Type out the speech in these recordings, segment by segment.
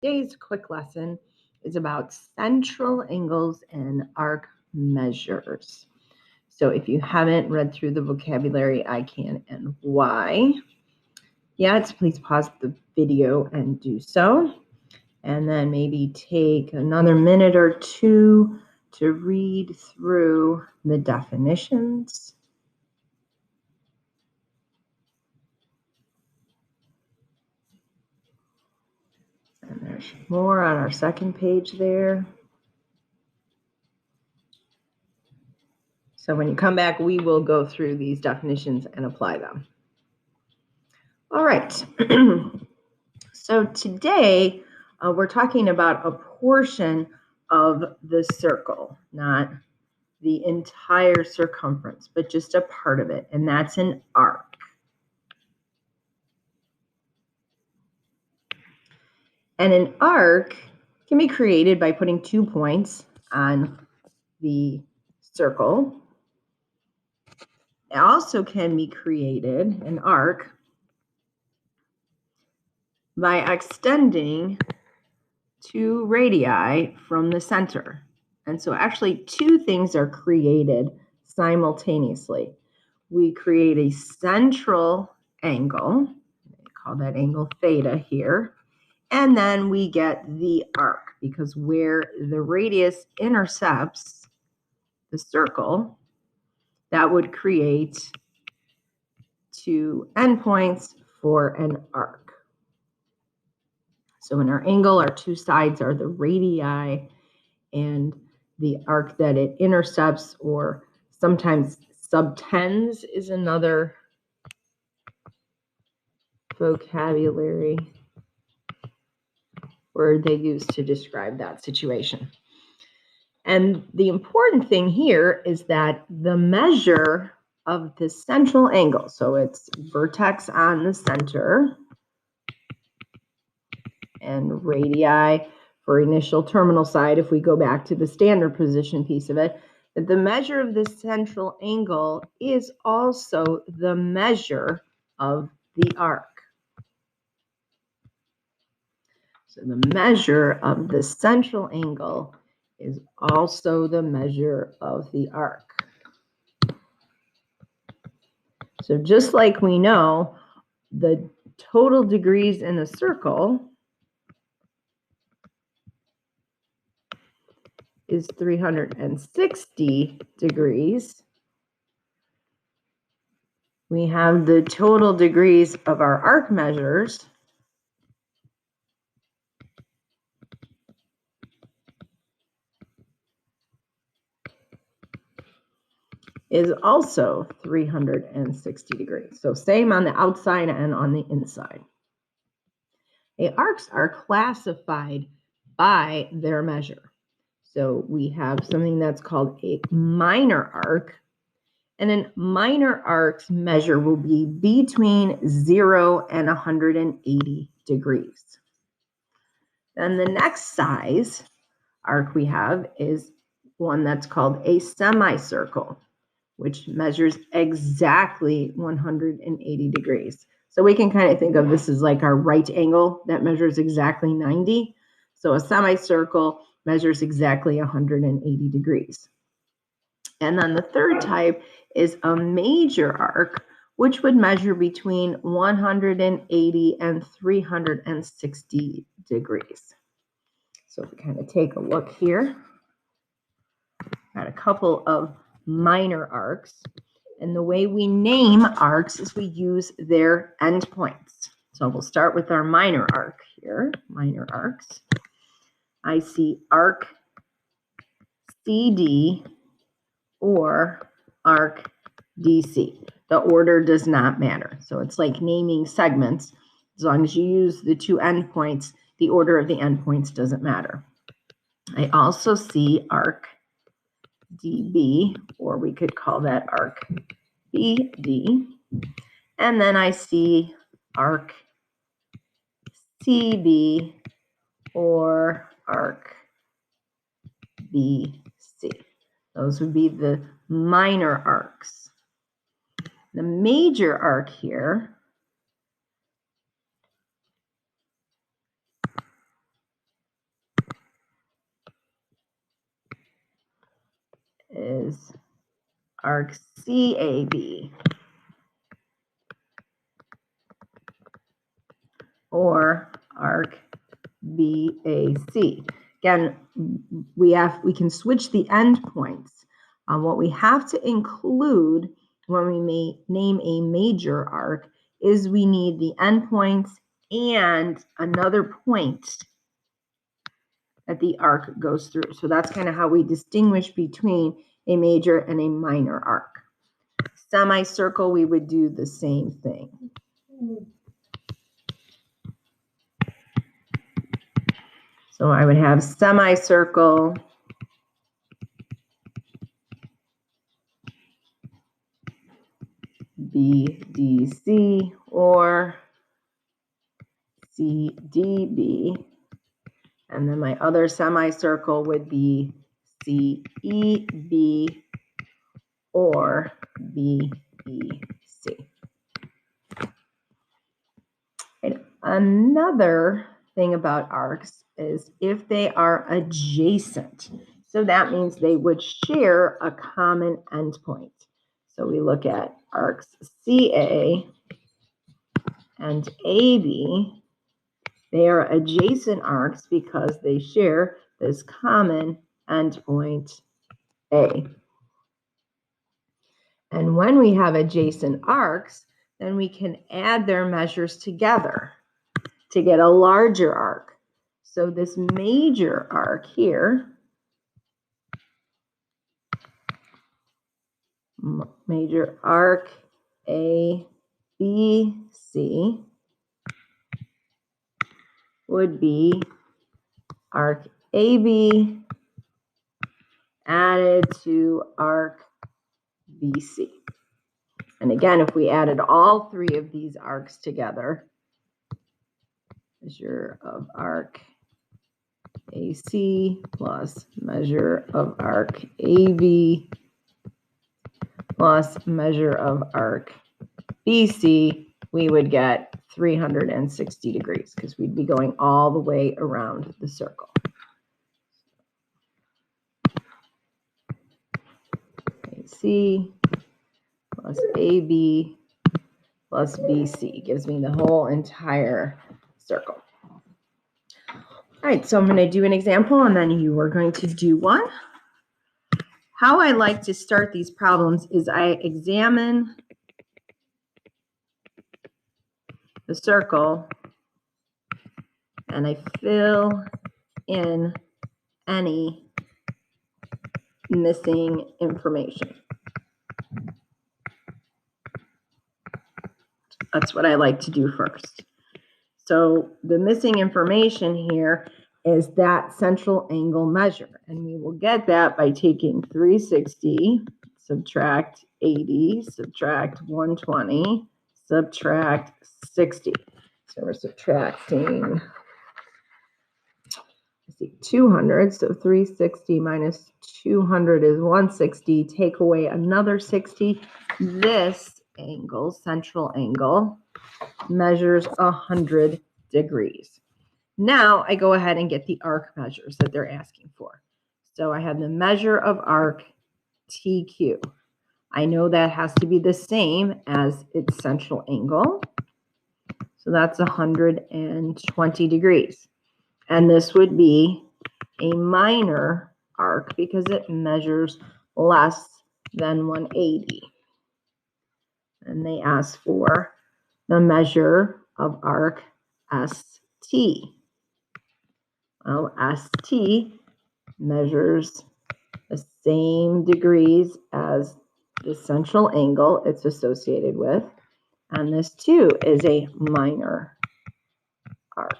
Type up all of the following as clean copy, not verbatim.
Today's quick lesson is about central angles and arc measures. So if you haven't read through the vocabulary, I can and why yet, please pause the video and do so. And then maybe take another minute or two to read through the definitions. And there's more on our second page there. So when you come back, we will go through these definitions and apply them. All right. So today we're talking about a portion of the circle, not the entire circumference, but just a part of it, and that's an arc. And an arc can be created by putting 2 points on the circle. It also can be created, an arc, by extending 2 radii from the center. And so actually 2 things are created simultaneously. We create a central angle, call that angle theta here, and then we get the arc, because where the radius intercepts the circle, that would create 2 endpoints for an arc. So in our angle, our 2 sides are the radii and the arc that it intercepts, or sometimes subtends is another vocabulary word they use to describe that situation. And the important thing here is that the measure of the central angle, so it's vertex on the center and radii for initial terminal side, if we go back to the standard position piece of it, that the measure of the central angle is also the measure of the arc. So the measure of the central angle is also the measure of the arc. So just like we know, the total degrees in a circle is 360 degrees. We have the total degrees of our arc measures is also 360 degrees. So same on the outside and on the inside. The arcs are classified by their measure. So we have something that's called a minor arc, and a minor arc's measure will be between 0 and 180 degrees. Then the next size arc we have is one that's called a semicircle, which measures exactly 180 degrees. So we can kind of think of this as like our right angle that measures exactly 90. So a semicircle measures exactly 180 degrees. And then the third type is a major arc, which would measure between 180 and 360 degrees. So if we kind of take a look here, got a couple of minor arcs. And the way we name arcs is we use their endpoints. So we'll start with our minor arc here, minor arcs. I see arc CD or arc DC. The order does not matter. So it's like naming segments. As long as you use the 2 endpoints, the order of the endpoints doesn't matter. I also see arc DB, or we could call that arc BD. And then I see arc CB or arc BC. Those would be the minor arcs. The major arc here . arc CAB, or arc BAC. Again, we can switch the endpoints. What we have to include when we may name a major arc is we need the endpoints and another point that the arc goes through. So that's kind of how we distinguish between a major and a minor arc. Semicircle, we would do the same thing. So I would have semicircle BDC or CDB, and then my other semicircle would be CEB or BEC. And another thing about arcs is if they are adjacent. So that means they would share a common endpoint. So we look at arcs CA and AB. They are adjacent arcs because they share this common endpoint A. And when we have adjacent arcs, then we can add their measures together to get a larger arc. So this major arc here, major arc ABC, would be arc AB added to arc BC. And again, if we added all three of these arcs together, measure of arc AC plus measure of arc AB plus measure of arc BC, we would get 360 degrees because we'd be going all the way around the circle. AC plus AB plus BC gives me the whole entire circle. All right, so I'm going to do an example and then you are going to do one. How I like to start these problems is I examine the circle and I fill in any missing information. That's what I like to do first. So the missing information here is that central angle measure. And we will get that by taking 360, subtract 80, subtract 120, subtract 60. So we're subtracting 200. So 360 minus 200 is 160. Take away another 60. This angle, central angle, measures 100 degrees. Now I go ahead and get the arc measures that they're asking for. So I have the measure of arc TQ. I know that has to be the same as its central angle. So that's 120 degrees. And this would be a minor arc because it measures less than 180. And they ask for the measure of arc ST. Well, ST measures the same degrees as the central angle it's associated with. And this too is a minor arc.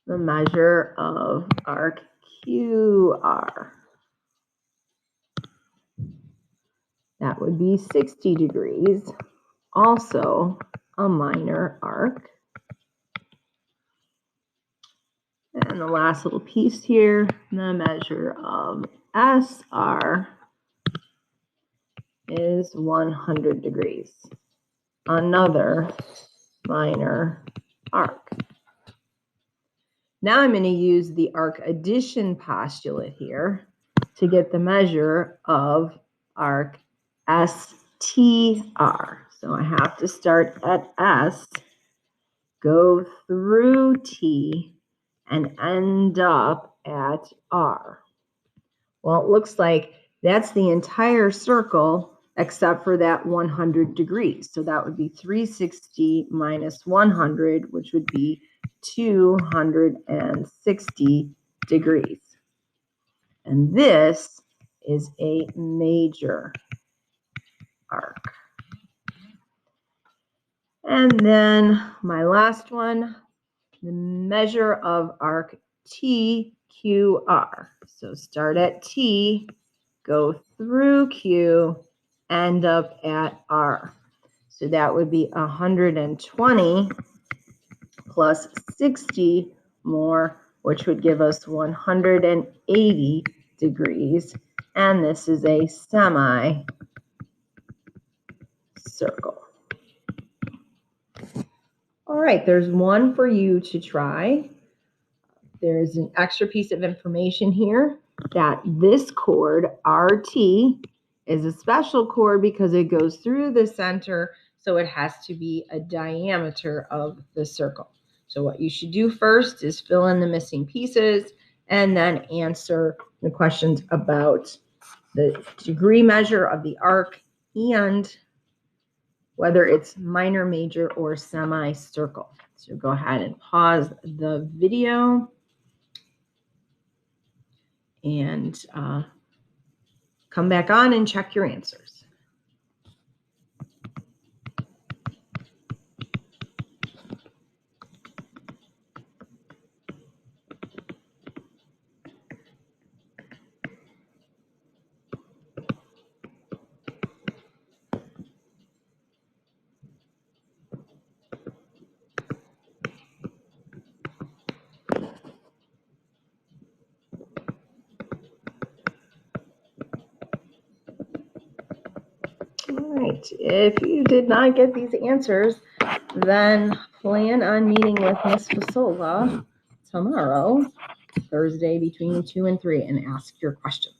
The measure of arc QR. That would be 60 degrees, also a minor arc. And the last little piece here, the measure of SR is 100 degrees, another minor arc. Now I'm going to use the arc addition postulate here to get the measure of arc STR. So I have to start at S, go through T, and end up at R. Well, it looks like that's the entire circle except for that 100 degrees. So that would be 360 minus 100, which would be 260 degrees. And this is a major arc. And then my last one, the measure of arc TQR. So start at T, go through Q, end up at R. So that would be 120 plus 60 more, which would give us 180 degrees. And this is a semi-circle. All right, there's one for you to try. There's an extra piece of information here that this chord, RT, is a special chord because it goes through the center, so it has to be a diameter of the circle. So what you should do first is fill in the missing pieces and then answer the questions about the degree measure of the arc and whether it's minor, major, or semicircle. So go ahead and pause the video and come back on and check your answers. All right, if you did not get these answers, then plan on meeting with Ms. Fasola tomorrow, Thursday, between 2 and 3, and ask your questions.